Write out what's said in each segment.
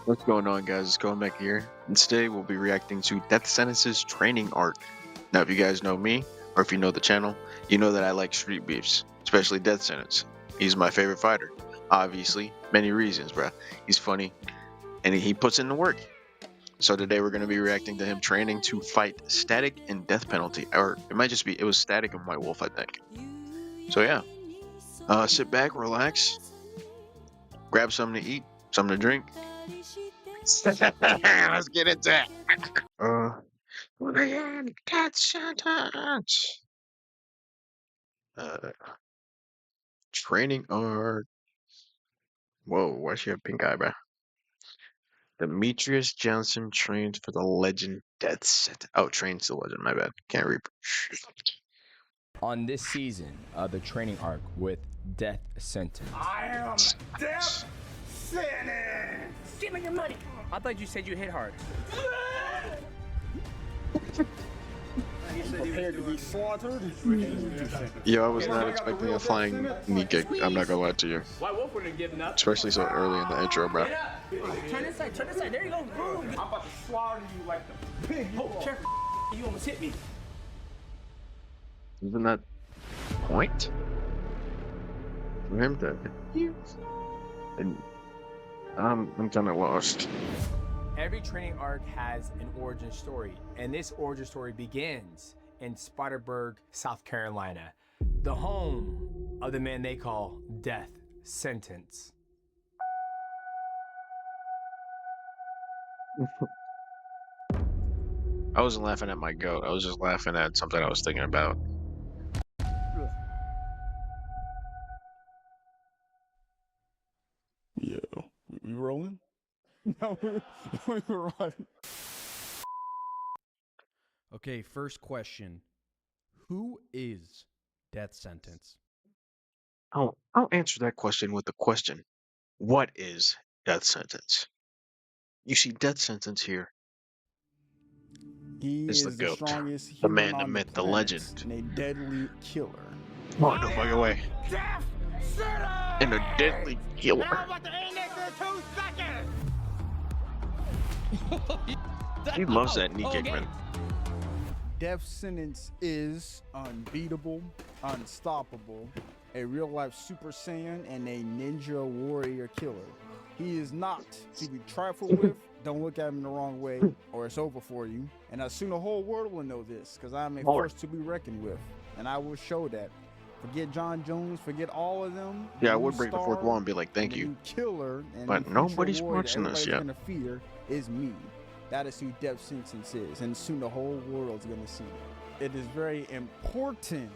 What's going on, guys? It's Koamekii here, and today we'll be reacting to Death Sentence's training arc. Now, if you guys know me, or if you know the channel, you know that I like street beefs, especially Death Sentence. He's my favorite fighter. Obviously, many reasons, bruh. He's funny, and he puts in the work. So today we're going to be reacting to him training to fight Static and Death Penalty, or it might just be, it was Static and White Wolf, I think. So yeah, sit back, relax, grab something to eat, something to drink. Let's get into it. Death sentence. Uh, training arc. Whoa, why she have pink eye, bro? Demetrius Johnson trained for the Legend Death Sentence. Oh, trains the Legend. My bad. Can't read. On this season of the training arc with Death Sentence. I am Death Sentence! Give me your money. I thought you said you hit hard. Prepared to be slaughtered. Yo, I was not expecting a flying knee kick. I'm not gonna lie to you. White Wolf wouldn't have given up. Especially so early in the intro, bro. Turn this side, turn this side. There you go. Boom. I'm about to slaughter you like the pig. Oh, careful. You almost hit me. Isn't that point? For him to. And I'm kind of lost. Every training arc has an origin story, and this origin story begins in Spiderburg, South Carolina, the home of the man they call Death Sentence. I wasn't laughing at my goat. I was just laughing at something I was thinking about. Yeah, we rolling? No, we were running. Okay, first question. Who is Death Sentence? I'll answer that question with the question. What is Death Sentence? You see, Death Sentence here He is is the the goat. strongest The human man, the on myth, the planet, legend. and a deadly killer. Oh, no fucking way. Death Sentence! And a deadly killer. Now I'm about to end this in 2 seconds! He loves that knee kick, man. Death Sentence is unbeatable, unstoppable, a real-life Super Saiyan, and a ninja warrior killer. He is not to be trifled with. Don't look at him the wrong way, or it's over for you. And soon the whole world will know this, because I am a force to be reckoned with, and I will show that. Forget John Jones, forget all of them. Yeah, I The would new break the fourth star wall and be like, thank and the you. new killer, and But the future nobody's warrior that watching this yet. everybody's gonna fear is me. That is who Death Sentence is, and soon the whole world's gonna see it. It is very important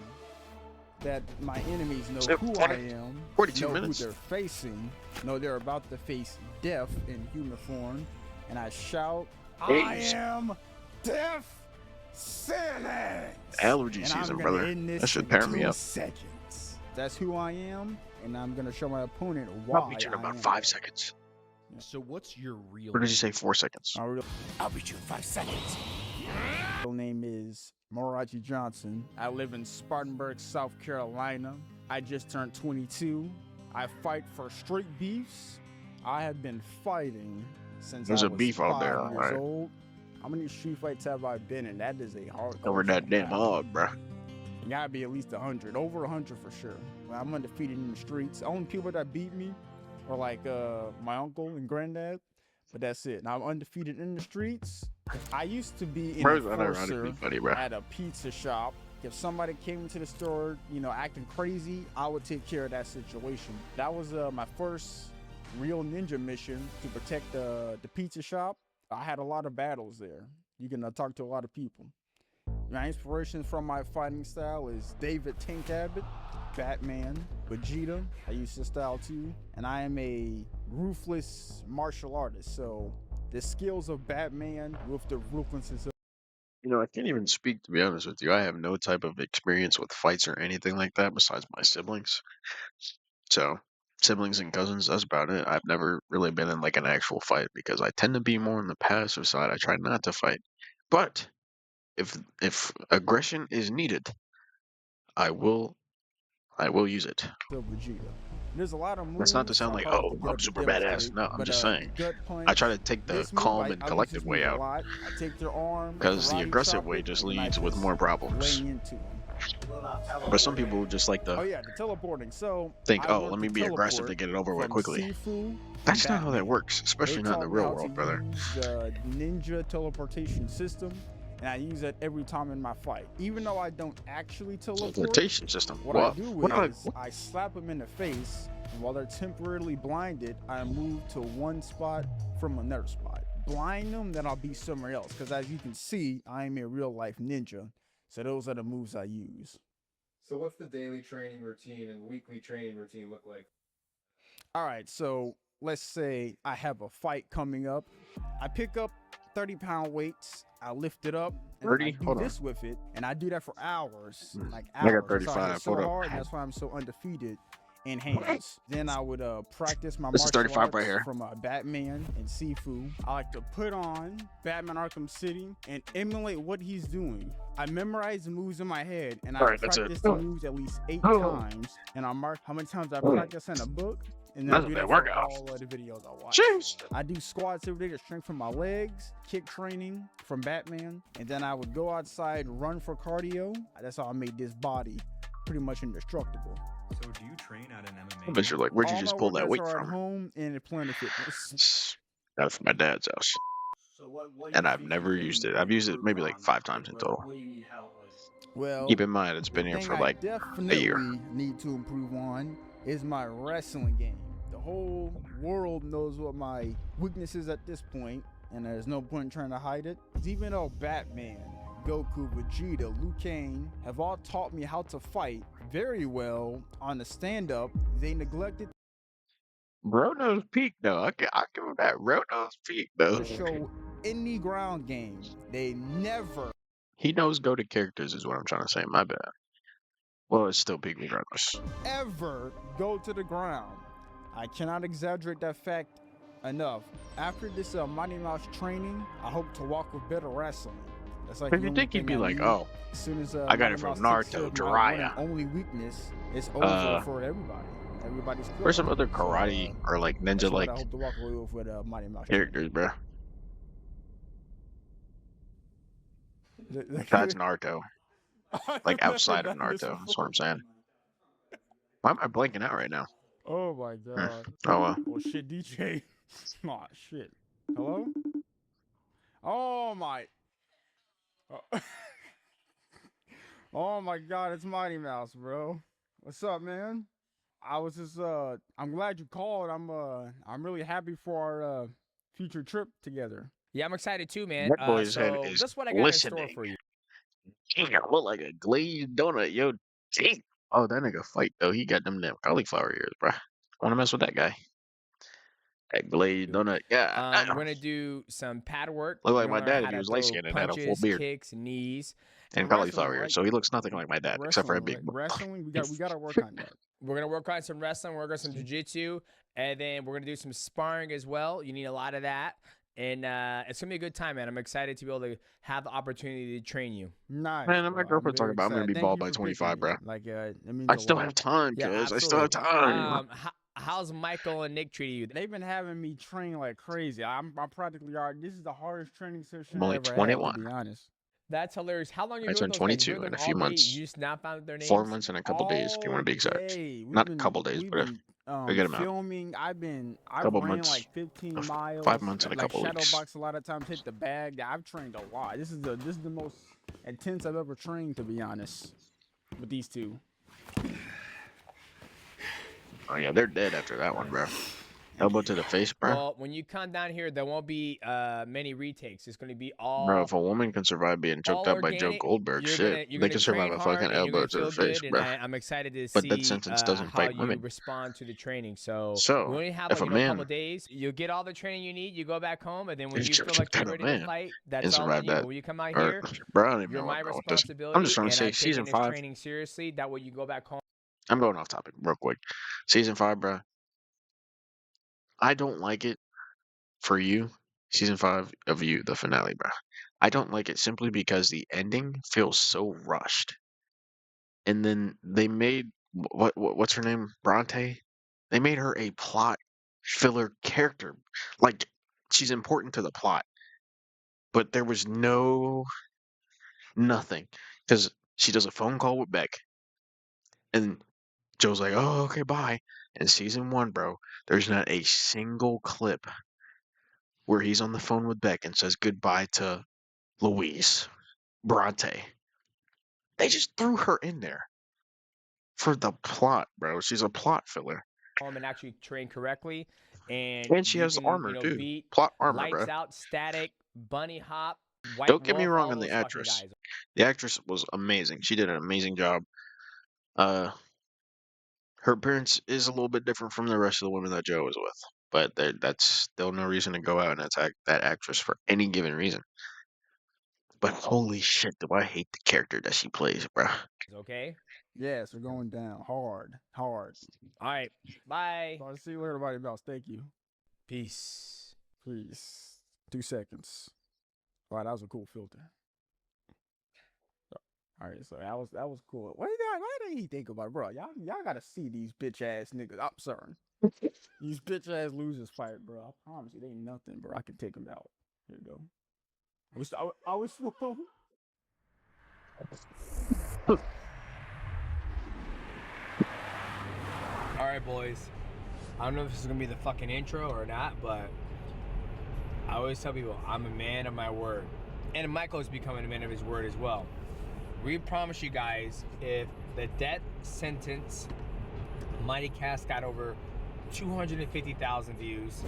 that my enemies know who I am, 42 know minutes. who they're facing, know they're about to face death in human form, and I shout, I am Death Sentence! Allergy And season, I'm gonna brother. end this That should in pair me 2 up. seconds. That's who I am, and I'm gonna show my opponent why. I'll beat you in I about am 5 that. seconds. So what's your real Or did you say 4 seconds? I'll beat you in 5 seconds. My real name is Morachi Johnson. I live in Spartanburg, South Carolina. I just turned 22. I fight for street beefs. I have been fighting since There's I a was beef out 5 there, years alright. old. How many street fights have I been in? That is a hard Over that damn hog, bro. It gotta be at least 100, over 100 for sure. I'm undefeated in the streets. The only people that beat me are like my uncle and granddad, but that's it. Now I'm undefeated in the streets. I used to be in Bro's a unironically enforcer funny, bro. at a pizza shop. If somebody came into the store, you know, acting crazy, I would take care of that situation. That was my first real ninja mission to protect the pizza shop. I had a lot of battles there. You can talk to a lot of people. My inspiration from my fighting style is David Tank Abbott, Batman, Vegeta. I use this style too. And I am a ruthless martial artist. So the skills of Batman with the ruthlessness of... You know, I can't even speak, to be honest with you. I have no type of experience with fights or anything like that besides my siblings. So, siblings and cousins, that's about it. I've never really been in like an actual fight because I tend to be more on the passive side. I try not to fight. But if aggression is needed, I will use it. Vegeta. There's a lot of That's not to moves sound I like, probably have oh, to get I'm up to super badass. demonstrate, No, I'm but just saying. gut I punch. try to take the This move, calm and I use collective this way move a out, lot. I take their arm, because the karate aggressive chop way it, just and then I leads with just more problems. lay into them. But some people just like Oh to yeah, the teleporting. So think, I oh, learned let to me be aggressive to teleport get it over with from quickly. Sifu and That's not how that Batman. works, They especially not in the taught me real how to world, brother. use the ninja teleportation system, and I use that every time in my fight. Even though I don't actually teleport, Teleportation system. what I What? do What? is I slap them in the face, and while they're temporarily blinded, I move to one spot from another spot. Blind them, then I'll be somewhere else. Because as you can see, I am a real life ninja. So those are the moves I use. So what's the daily training routine and weekly training routine look like? All right, so let's say I have a fight coming up. I pick up 30-pound weights, I lift it up, and I 30? do Hold on. this with it, and I do that for hours, like I got hours. That's how I 35. hit so Hold up. hard, and that's why I'm so undefeated in hands. Then I would practice my This is martial 35 right arts here. from Batman and Sifu. I like to put on Batman Arkham City and emulate what he's doing. I memorize the moves in my head, and I All right, that's it. practice the moves at least 8 Oh. times, and I mark how many times I Oh. practice in a book. And then That's I do a that big for workout. all of the videos I watch. Jeez. I do squats every day to strengthen my legs, kick training from Batman, and then I would go outside, run for cardio. That's how I made this body pretty much indestructible. So do you train at an MMA? I bet you're like, where'd you All just my pull that workouts weight are at from? home and at Planet Fitness. Got it from my dad's house. So what And I've never used it. I've used it maybe like 5 times in total. What do you need help with? Well, Keep in mind, it's been the here thing for I like definitely a year. need to improve on is my wrestling game. The whole world knows what my weakness is at this point, and there's no point in trying to hide it. 'Cause even though Batman, Goku, Vegeta, Liu Kang have all taught me how to fight very well on the stand-up, they neglected Bro knows peak though. I give him that. Bro knows peak though. to show any ground game. They never He knows go-to characters is what I'm trying to say. My bad. Well, it's still peak regardless. ever go to the ground. I cannot exaggerate that fact enough. After this Mighty Mouse training, I hope to walk with better wrestling. That's like But the you only think he'd thing be I like, need. oh, As soon as I got Mighty it from Mouse takes Naruto, care of my one Jiraiya. and only weakness, it's over Uh, for everybody. Everybody's good. Where's some other So, karate or like that's what ninja-like I hope to walk away with Mighty Mouse characters, bro? training. Besides Naruto, like outside of Naruto. That's what I'm saying. Why am I blanking out right now? Oh my Hmm. god. Oh well. Oh shit, DJ. Aw, shit. Hello? Oh my. Oh. Oh my god, it's Mighty Mouse, bro. What's up, man? I was just I'm glad you called. I'm really happy for our future trip together. Yeah, I'm excited too, man. That boy's head So is that's what I got in store glistening. for you. Damn, look like a glazed donut, yo. Damn. Oh, that nigga fight though. He got them damn cauliflower ears, bro. Wanna mess with that guy? That glazed donut. Yeah, We're gonna do some pad work. look We're like gonna my learn dad how if he to was light throw skinned and had a full punches, beard kicks, knees. and Wrestling, cauliflower ears. right? So he looks nothing like my dad, except for a Wrestling, big. right? Wrestling, we gotta work on that. We're gonna work on some wrestling, work on some jujitsu, and then we're gonna do some sparring as well. You need a lot of that, and it's gonna be a good time, man. I'm excited to be able to have the opportunity to train you. Nice. Man, bro. my girlfriend talking very about I'm gonna excited. be Thank bald you by for picking 25, me. bro. Like it means I a still lot. have time, Yeah, cuz. I still have time. How's Michael and Nick treating you? They've been having me train like crazy. I'm practically already. This is the hardest training session I'm only I've ever 21. had, to be honest. That's hilarious. How long have you I been turned with those guys? 22 You've been in with a them few all day. months. You just now found their names. 4 months and a couple days, if you want to be exact. Day. Not a couple days, we've but been a good amount. filming. I've Couple ran months, like 15 of miles. 5 months and a like couple shadow weeks. box a lot of times. Hit the bag. I've trained a lot. This is the most intense I've ever trained, to be honest. With these two. Oh yeah, they're dead after that one, bro. Elbow to the face, bro. Well, when you come down here, there won't be many retakes. It's going to be all. Bro, if a woman can survive being choked all up by Joe organic. Goldberg, You're shit, gonna they can survive train a hard fucking and you're elbow gonna to the feel face, good. bro. And I'm excited to But Dead see Sentence doesn't how fight you women. respond to the training. So So, we only have if like, a a couple man days. You'll get all the training you need. You go back home, and then when is you feel like choked you're out a ready to man fight, and that's all on survive you. that, But when you come out or here, bro, I don't even you're know my where I'm going with this. responsibility. I'm just trying to and say, I'm season taking this 5. training seriously. That way you go back home. I'm going off topic real quick. Season 5, bro. I don't like it for you. Season 5 of You, the finale, bro. I don't like it simply because the ending feels so rushed. And then they made what's her name? Bronte, They made her a plot filler character. Like, she's important to the plot, but there was nothing. Because she does a phone call with Beck, and Joe's like, oh, okay, bye. In season 1, bro, there's not a single clip where he's on the phone with Beck and says goodbye to Louise Bronte. They just threw her in there for the plot, bro. She's a plot filler. And actually train correctly, and And she you has can, armor, you know, too. beat Plot armor, lights bro. out, static, bunny hop, white Don't get me wolf, wrong all on the those fucking actress. guys. The actress was amazing. She did an amazing job. Her appearance is a little bit different from the rest of the women that Joe was with, but that's still no reason to go out and attack that actress for any given reason. But holy shit, do I hate the character that she plays, bro. Okay. Yes, we're going down hard, hard. All right. Bye. So I'll see you later, everybody. Else. Thank you. Peace. Please. 2 seconds. Wow, that was a cool filter. All right, so that was cool. Why did he think about it, bro? Y'all gotta see these bitch ass niggas. I'm sorry. These bitch ass losers fight, bro. I promise you, they ain't nothing, bro. I can take them out. Here you go. I was All right, boys. I don't know if this is gonna be the fucking intro or not, but I always tell people I'm a man of my word, and Michael's becoming a man of his word as well. We promise you guys, if the death sentence Mighty Cast got over 250,000 views,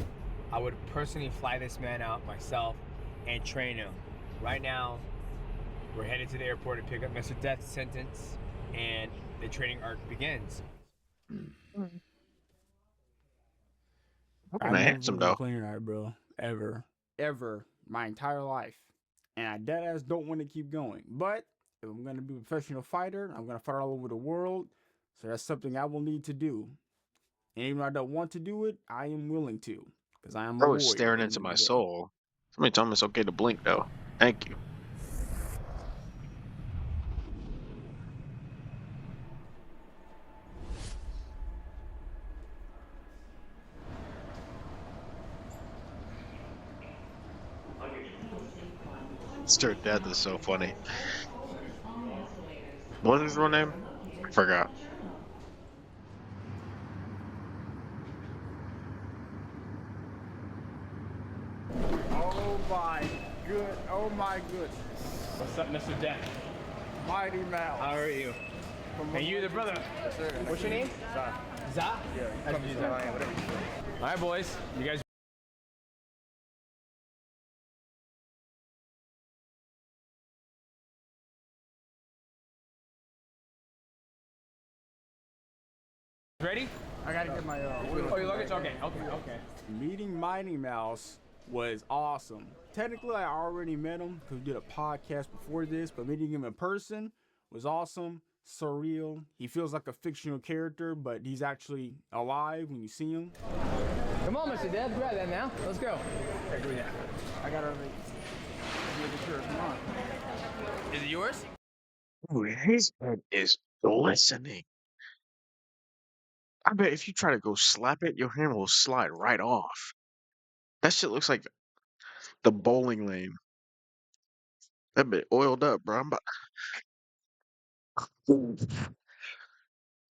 I would personally fly this man out myself and train him. Right now, we're headed to the airport to pick up Mr. Death Sentence, and the training arc begins. Kinda handsome, though. playing that, bro. Ever, my entire life, and I dead ass don't want to keep going. But if I'm gonna be a professional fighter, I'm gonna fight all over the world. So that's something I will need to do. And even though I don't want to do it, I am willing to, because I am a Bro warrior. is staring at into the my end of the day. soul. Somebody tell me it's okay to blink, though. Thank you. Mr. Death is so funny. What is his real name? I forgot. Oh my goodness. What's up, Mr. Death? Mighty Mouse. How are you? And you the brother? Yes, sir. What's your name? Za. Za? Yeah, Nice to meet you, Za. All right, boys. You guys ready? I gotta get my Oh, your luggage? Okay. Okay. Meeting Mighty Mouse was awesome. Technically, I already met him because we did a podcast before this, but meeting him in person was awesome, surreal. He feels like a fictional character, but he's actually alive when you see him. Come on, Mr. Death. Grab that now. Let's go. Okay, give me that. I gotta make sure it's mine. Is it yours? Ooh, his head is glistening. I bet if you try to go slap it, your hand will slide right off. That shit looks like the bowling lane. That bit oiled up, bro. I'm about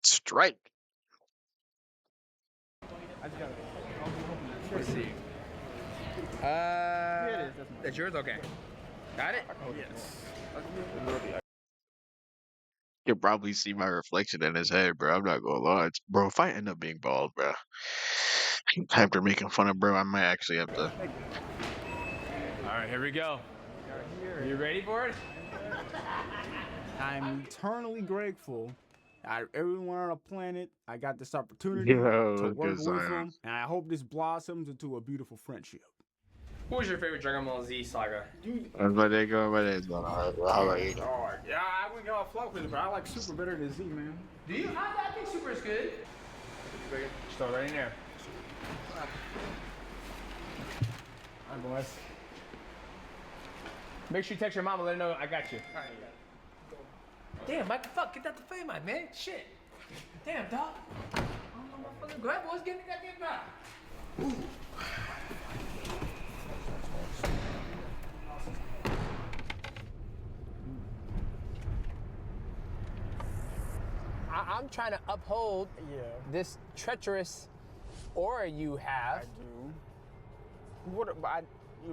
strike. I just gotta. Let's see. That's yours? Okay. Got it? Yes. You can probably see my reflection in his head, bro. I'm not gonna lie. Bro, if I end up being bald, bro, after making fun of bro, I might actually have to. All right, here we go. Are you ready for it? I'm eternally grateful. Everyone on the planet, I got this opportunity Yo, to work good with Zion. them, and I hope this blossoms into a beautiful friendship. Who was your favorite Dragon Ball Z saga? How's my day going? My day's going alright, bro. How about you? Oh, yeah, I wouldn't go off flow with it, but I like Super better than Z, man. Do you? I think Super is good. Just throw it right in there. All right, boys. Make sure you text your mom and let her know I got you. All right. Damn, Mike, fuck, get that the fame out, man. Shit. Damn, dog. I don't know my Okay, go ahead, boys. Get in the goddamn car. I'm trying to uphold this treacherous aura you have. I do.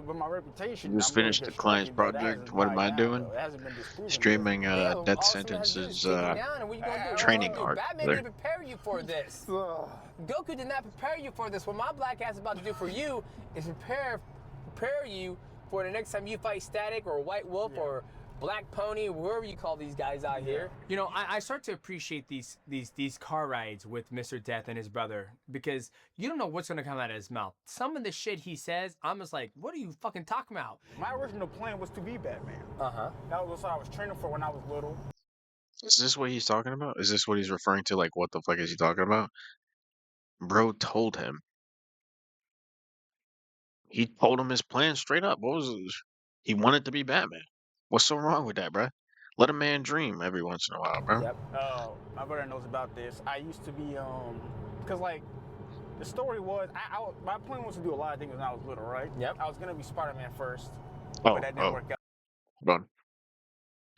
But my reputation. Just I'm really finished the constructing, client's but that project. hasn't What am I died down, doing? though. It hasn't been disproven. Streaming Yeah, Death all someone has to do is Sentence's take you down, and what you gonna do? training What you gonna do? arc. Batman There. didn't prepare you for this. Goku did not prepare you for this. What my black ass is about to do for you is prepare you for the next time you fight Static or White Wolf or Black Pony, wherever you call these guys out here. You know, I start to appreciate these car rides with Mr. Death and his brother because you don't know what's gonna come out of his mouth. Some of the shit he says, I'm just like, what are you fucking talking about? My original plan was to be Batman. Uh-huh. That was what I was training for when I was little. Is this what he's talking about? Is this what he's referring to? Like, what the fuck is he talking about? Bro told him. He told him his plan straight up. What was it? He wanted to be Batman. What's so wrong with that, bruh? Let a man dream every once in a while, bro. Yep. My brother knows about this. I used to be, because like, the story was, my plan was to do a lot of things when I was little, right? Yep. I was gonna be Spider-Man first, Oh, but that didn't work out. hold on.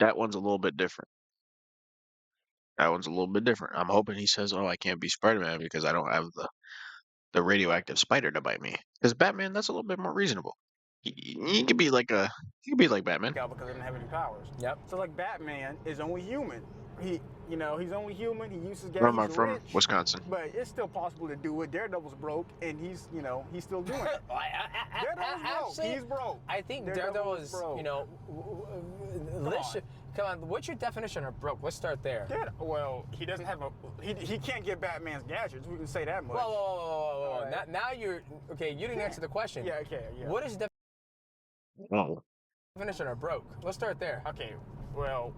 That one's a little bit different. That one's a little bit different. I'm hoping he says, "Oh, I can't be Spider-Man because I don't have the radioactive spider to bite me." Because Batman, that's a little bit more reasonable. He could be like Batman. Out because I didn't have any powers. Yep. So like Batman is only human. He's only human. He uses gas. Where am I He's from? rich, Wisconsin. but it's still possible to do it. Daredevil's broke, and he's still doing it. Daredevil's broke. He's broke. I think Daredevil Daredevil is is, broke. come on, what's your definition of broke? Let's start there. Well, he doesn't have he can't get Batman's gadgets. We can say that much. Whoa. All right. Now you're, okay, you didn't answer the question. Yeah. Okay. Yeah. What is the Oh, definition of broke? Let's start there. Okay. Well,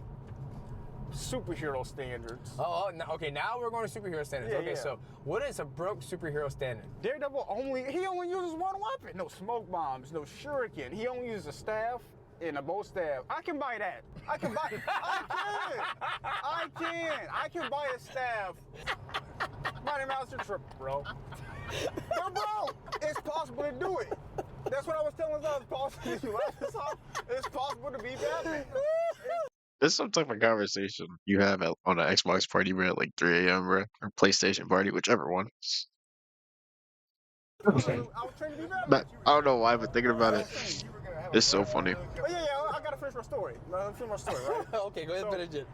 superhero standards. Okay, now we're going to superhero standards. Yeah, okay, yeah. so what is a broke superhero standard? Daredevil only uses one weapon. No smoke bombs. No shuriken. He only uses a staff and a bow staff. I can buy that. I can buy a staff. Mighty Mouse trip, bro. But bro, it's possible to do it. That's what I was telling us. It's possible to do it. It's possible to be Batman. this is some type of conversation you have on an Xbox party, bro, at like 3 a.m., bro, or PlayStation party, whichever one. I was trying to be Batman. But I don't know why, but thinking about it, it's so funny. Oh yeah, I gotta finish my story. Let me finish my story, right? Okay, go ahead and finish it.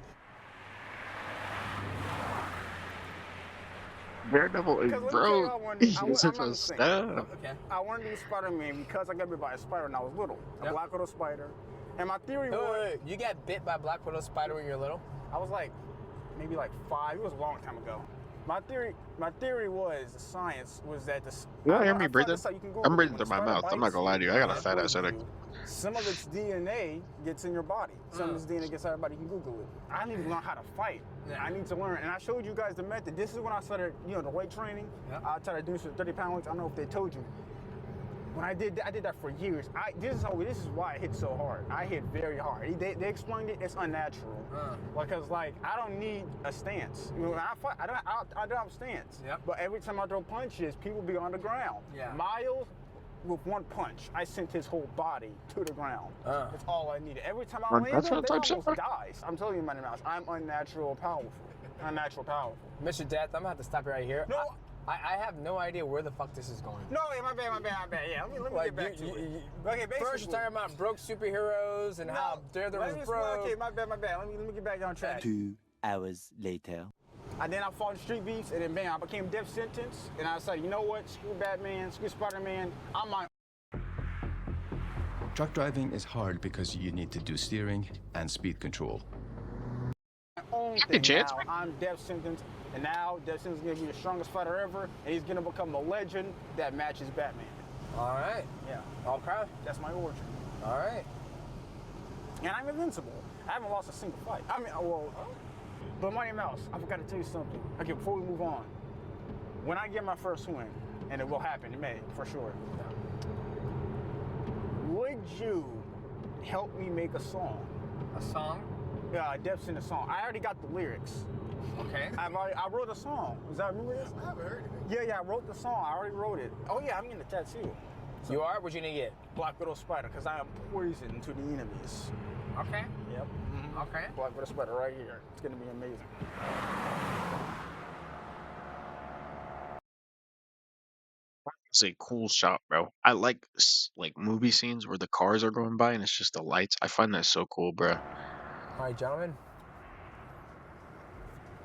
Daredevil is Because broke. He's I'm such not a the same. stab. Okay. I wanted to be Spider-Man because I got bit by a spider when I was little. A Yep. black widow spider. And my theory Wait, was, wait. You got bit by a Black Widow spider when you were little? I was like, maybe like 5. It was a long time ago. My theory was, the science was that this. You hear me breathing? I'm breathing through my When a mouth. spider I'm not gonna lie to you. I got a bites fat ass you, headache. some of its DNA gets in your body. Some of its DNA gets out of your body. You can Google it. I need to learn how to fight. I need to learn. And I showed you guys the method. This is when I started, the weight training. Yeah. I tried to do some 30 pounds. I don't know if they told you. When I did that for years. This is why I hit so hard. I hit very hard. They explained it. It's unnatural. Because I don't need a stance. When I fight, I don't have a stance. Yep. But every time I throw punches, people be on the ground. Yeah. Miles, with one punch, I sent his whole body to the ground. That's all I needed. Every time I land him, Unnatural they type almost shit? dies. I'm telling you, Mighty Mouse, I'm unnatural powerful. Unnatural powerful. Mr. Death, I'm gonna have to stop you right here. No. I have no idea where the fuck this is going. No, my bad. Yeah, let me get back to it. Okay, basically. First you're talking about broke superheroes and how Daredevil was broke. Okay, my bad. Let me get back on track. 2 hours later. And then I fought in Street Beefs, and then bam, I became Death Sentence, and I decided, you know what? Screw Batman, screw Spider-Man. I'm my Truck driving is hard because you need to do steering and speed control. own Hey, thing Chance. now. I'm Death Sentence, and now Death Sentence is gonna be the strongest fighter ever, and he's gonna become the legend that matches Batman. All right. Yeah, Okay. that's my origin. All right. And I'm invincible. I haven't lost a single fight. But Mighty Mouse, I forgot to tell you something. Okay, before we move on, when I get my first win, and it will happen in May, for sure, would you help me make a song? A song? Death Sentence song. I already got the lyrics Okay. I wrote a song. Is that remember this? I haven't heard it. Yeah, I wrote the song. I already wrote it. Oh yeah, I'm getting a tattoo. You are? What you gonna get? Black Widow Spider, because I am poison to the enemies. Okay. Yep. Okay. Black Widow Spider right here. It's gonna be amazing. It's a cool shot, bro. I like movie scenes where the cars are going by and it's just the lights. I find that so cool, bro. All right, gentlemen.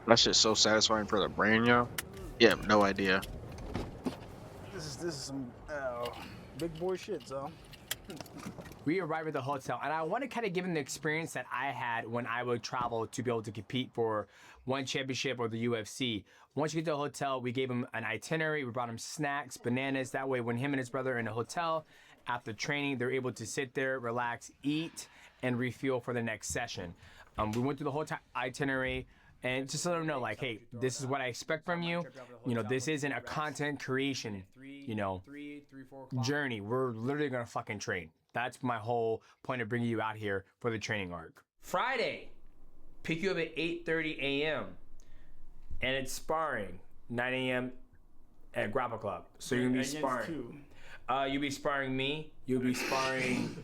That shit's so satisfying for the brain, yo. You have no idea. This is some big boy shit, so. We arrived at the hotel, and I want to kind of give them the experience that I had when I would travel to be able to compete for one championship or the UFC. Once you get to the hotel, we gave him an itinerary. We brought him snacks, bananas. That way, when him and his brother are in the hotel after training, they're able to sit there, relax, eat, and refuel for the next session. We went through the whole itinerary. And just to let them know, like, hey, this is what I expect from you. You know, this isn't a content creation, journey. We're literally gonna fucking train. That's my whole point of bringing you out here for the training arc. Friday, pick you up at 8:30 a.m. and it's sparring 9 a.m. at Grapple Club. So you're gonna be sparring. You'll be sparring me. You'll be sparring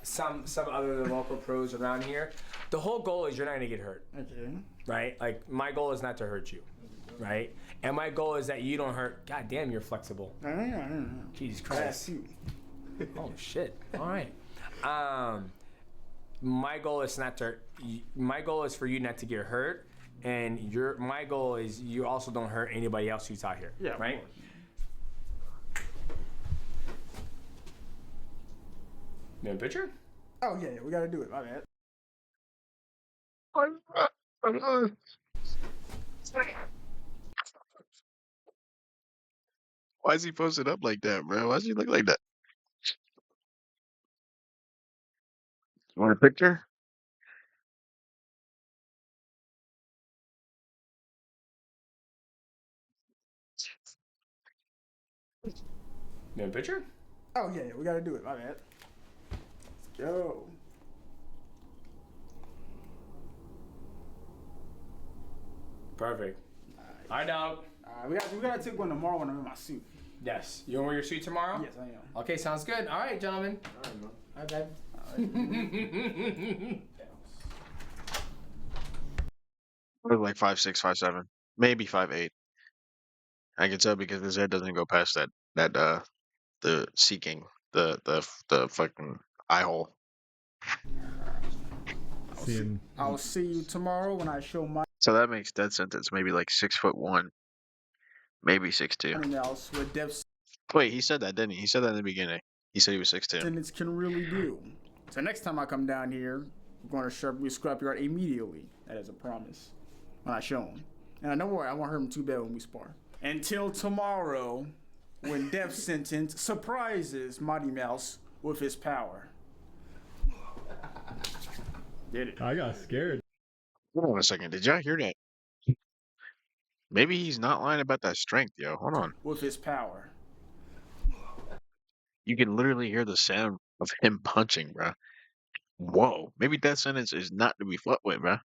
some other local pros around here. The whole goal is you're not gonna get hurt. Okay. Right? Like my goal is not to hurt you. Right? And my goal is that you don't hurt. God damn, you're flexible. Jesus Christ. Oh shit. All right. My goal is not to. My goal is for you not to get hurt, and my goal is you also don't hurt anybody else who's out here. Yeah. Right. You want a picture? Oh yeah, we gotta do it. My bad. Why is he posted up like that, bro? Why does he look like that? You want a picture? You want a picture? Oh yeah, we gotta do it. My bad. Let's go. Perfect. All right, dog. We gotta take one tomorrow when I'm in my suit. Yes. You want to wear your suit tomorrow? Yes, I am. Okay, sounds good. All right, gentlemen. All right, babe. I look like 5'6", 5'7", maybe 5'8". I can tell because his head doesn't go past the seeking, the fucking eye hole. I'll see you tomorrow when I show my So that makes death sentence maybe like 6'1", maybe 6'2". else what death Wait, he said that, didn't he? He said that in the beginning. He said he was 6'2". sentence can really do. So next time I come down here, we're gonna sharpen your scrapyard immediately. That is a promise. When I show him. And don't worry, I won't hurt him too bad when we spar. Until tomorrow, when death sentence surprises Mighty Mouse with his power. Did it? I got scared. Hold on a second. Did y'all hear that? Maybe he's not lying about that strength, yo. Hold on. With his power. You can literally hear the sound of him punching, bro. Whoa. Maybe death sentence is not to be fucked with, bro.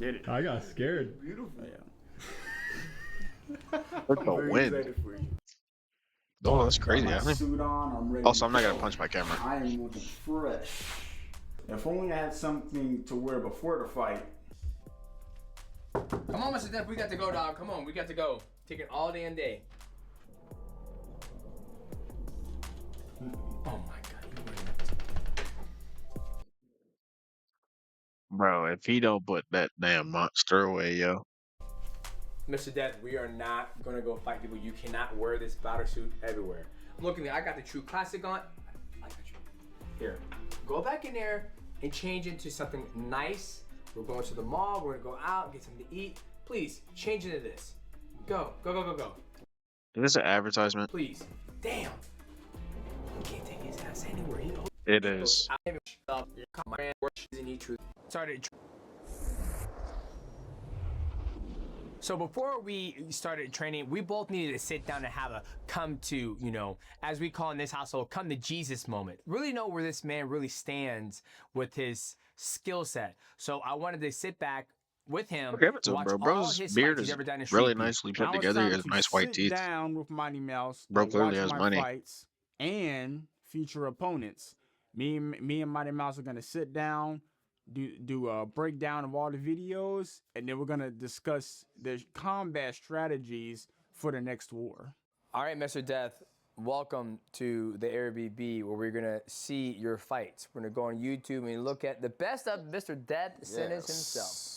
Did it? I got scared. Beautiful. Yeah. Look the wind. Oh, that's crazy, Got my isn't it? suit on, I'm ready Also, to I'm not gonna go. punch my camera. I am looking fresh. If only I had something to wear before the fight. Come on, Mr. Depp. We got to go, dog. Come on. We got to go. Take it all day and day. Oh, my God. Bro, if he don't put that damn monster away, yo. Mr. Death, we are not going to go fight people. You cannot wear this battle suit everywhere. Look at me. I got the True Classic on. I got you. Here. Go back in there and change into something nice. We're going to the mall. We're going to go out, get something to eat. Please, change into this. Go. Go, go, go, go. Is this an advertisement? Please. Damn. He can't take his ass anywhere. It is. Started. So before we started training, we both needed to sit down and have a come to, as we call in this household, come to Jesus moment. Really know where this man really stands with his skill set. So I wanted to sit back with him. Okay, but so, Watch bro, all bro's his beard fights he's is ever done in really Street Beef. nicely put Now it's together. He time has to nice white sit teeth. down with Mighty Mouse Bro and clearly watch has my money. fights and future opponents. Me and Mighty Mouse are gonna sit down, do a breakdown of all the videos, and then we're gonna discuss the combat strategies for the next war. All right, Mr. Death, welcome to the Airbnb where we're gonna see your fights. We're gonna go on YouTube and look at the best of Mr. Death Sentence himself.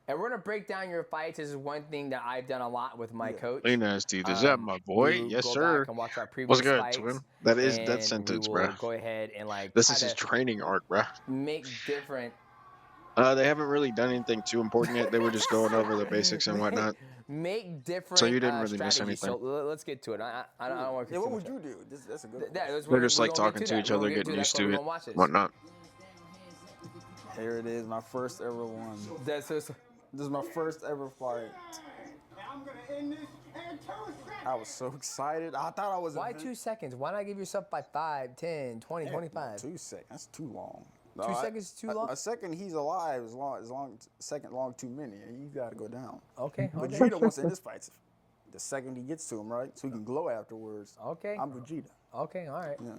And we're gonna break down your fights. This is one thing that I've done a lot with my coach. Clean ass teeth. Is that my boy? We will Yes, go sir. back and watch our What's previous good, fights, twin? That is Death and we Sentence, will bro. go ahead and like This try is his to training arc, bro. make different. They haven't really done anything too important yet. They were just going over the basics and whatnot. Make different So you didn't really miss strategies. anything. So let's get to it. I don't want to. Yeah, what would you do? That's a good. They're just like talking to each other, getting used to it, whatnot. Here it is, my first ever one. This is my first ever fight. I was so excited. I thought I was. Why 2 seconds? Why not give yourself by 5, 10, 20, 25? 2 seconds. That's too long. 2 seconds is too long? A second he's alive is long. Second long too many. You got to go down. Okay. But Vegeta wants to end this fight the second he gets to him, right? So he can glow afterwards. Okay. I'm Vegeta. Okay. All right. Yeah.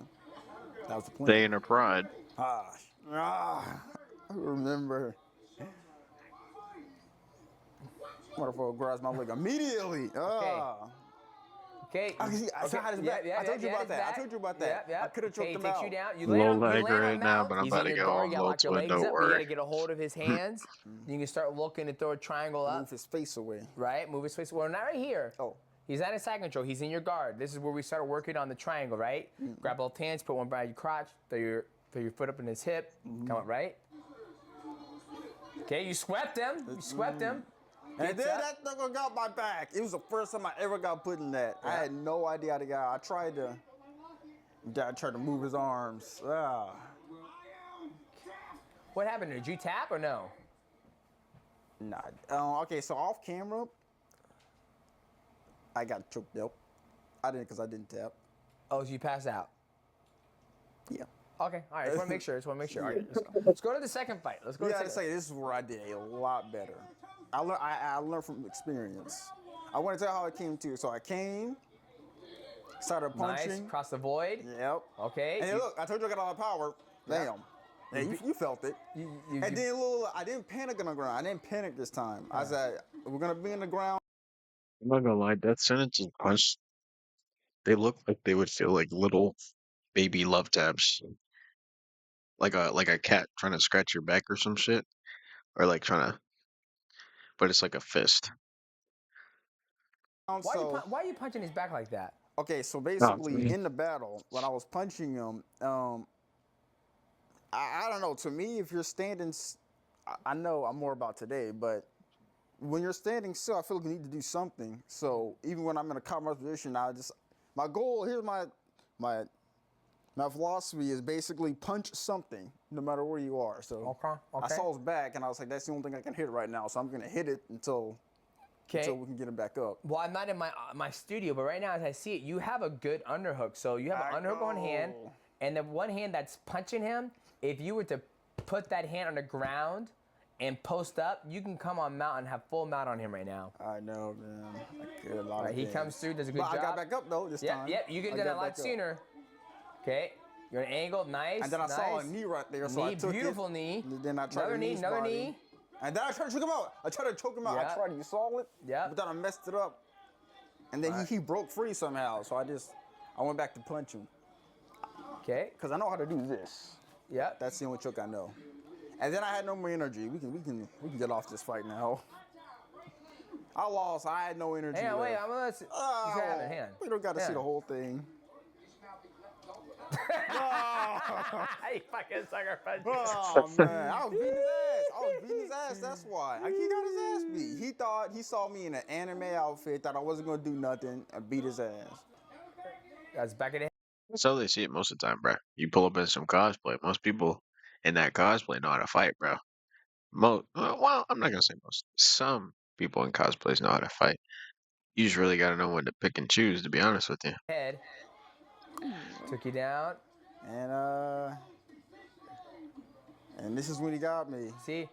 That was the plan. They in a pride. I remember. Motherfucker grabs my leg immediately. Okay. I had his back. I told you about that. I told you about that. Yeah. I could have choked him takes out. you down. You Low land, leg you land right on now, mount. but I'm He's about in to your go guard. on You gotta low lock your twin, legs don't up. You worry. gotta get a hold of his hands. You can start looking to throw a triangle up. Move his face away. Right? Move his face. Well, not right here. Oh. He's not in side control. He's in your guard. This is where we started working on the triangle, right? Grab both hands, put one by your crotch, throw your foot up in his hip, come up, right? Okay, you swept him. You swept him. And then that nigga got my back. It was the first time I ever got put in that. I had no idea how to get out. I tried to move his arms. What happened? Did you tap or no? Nah. Okay, so off camera, I got choked up. I didn't because I didn't tap. Oh, so you passed out? Yeah. Okay, all right. Just want to make sure. All right, let's go to the second fight. Let's go to the second. This is where I did a lot better. I learned from experience. I want to tell how it came to. So I came, started punching. Nice, cross the void. Yep. Okay. And look, I told you I got all the power. Damn. Yeah, you felt it. And then I didn't panic on the ground. I didn't panic this time. I said, we're going to be in the ground. I'm not gonna lie, Death Sentence's punch, they look like they would feel like little baby love taps. Like a cat trying to scratch your back or some shit. Or like trying to, but it's like a fist. Why are you punching his back like that? Okay, so basically in the battle, when I was punching him, I don't know. To me, if you're standing, I know I'm more about today, but when you're standing still, I feel like you need to do something. So even when I'm in a combat position, my goal, here's my philosophy is basically punch something, no matter where you are. So I saw his back, and I was like, that's the only thing I can hit right now. So I'm gonna hit it until we can get him back up. Well, I'm not in my studio, but right now as I see it, you have a good underhook. So you have an underhook on hand, and the one hand that's punching him, if you were to put that hand on the ground and post up, you can come on mount and have full mount on him right now. I know, man. Right, he comes through, does a good job. I got back up though this time. Yep, you get done a lot sooner. Okay, you're an angle, nice. And then I saw a knee right there, so I took beautiful it. knee. And then I tried another knee. And then I tried to choke him out. I tried. You saw it. Yeah. But then I messed it up. And then he broke free somehow. So I went back to punch him. Okay. Because I know how to do this. Yeah. That's the only choke I know. And then I had no more energy. We can get off this fight now. I lost. I had no energy. Hang on, wait. I'm gonna. Hang on. We don't got to see the whole thing. You fucking sucker punch. Oh man, I was beating his ass. That's why. He got his ass beat. He saw me in an anime outfit, thought I wasn't gonna do nothing, and beat his ass. That's back in the. That's how they see it most of the time, bro. You pull up in some cosplay. Most people in that cosplay know how to fight, bro. Well, I'm not gonna say most. Some people in cosplays know how to fight. You just really gotta know when to pick and choose, to be honest with you. Head. Took you down. And this is when he got me. See?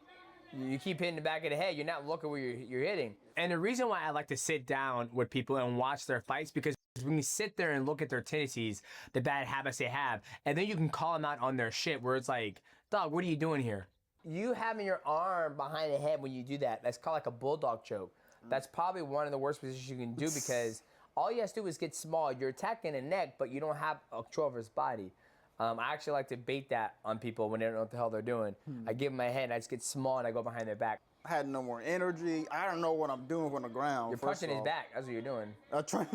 You keep hitting the back of the head. You're not looking where you're hitting. And the reason why I like to sit down with people and watch their fights, because when you sit there and look at their tendencies, the bad habits they have, and then you can call them out on their shit where it's like, dog, what are you doing here? You having your arm behind the head when you do that, that's called like a bulldog choke. That's probably one of the worst positions you can do because all you have to do is get small. You're attacking the neck, but you don't have control over his body. I actually like to bait that on people when they don't know what the hell they're doing. I give them my head, and I just get small, and I go behind their back. I had no more energy. I don't know what I'm doing on the ground. You're punching his back. That's what you're doing. I tried,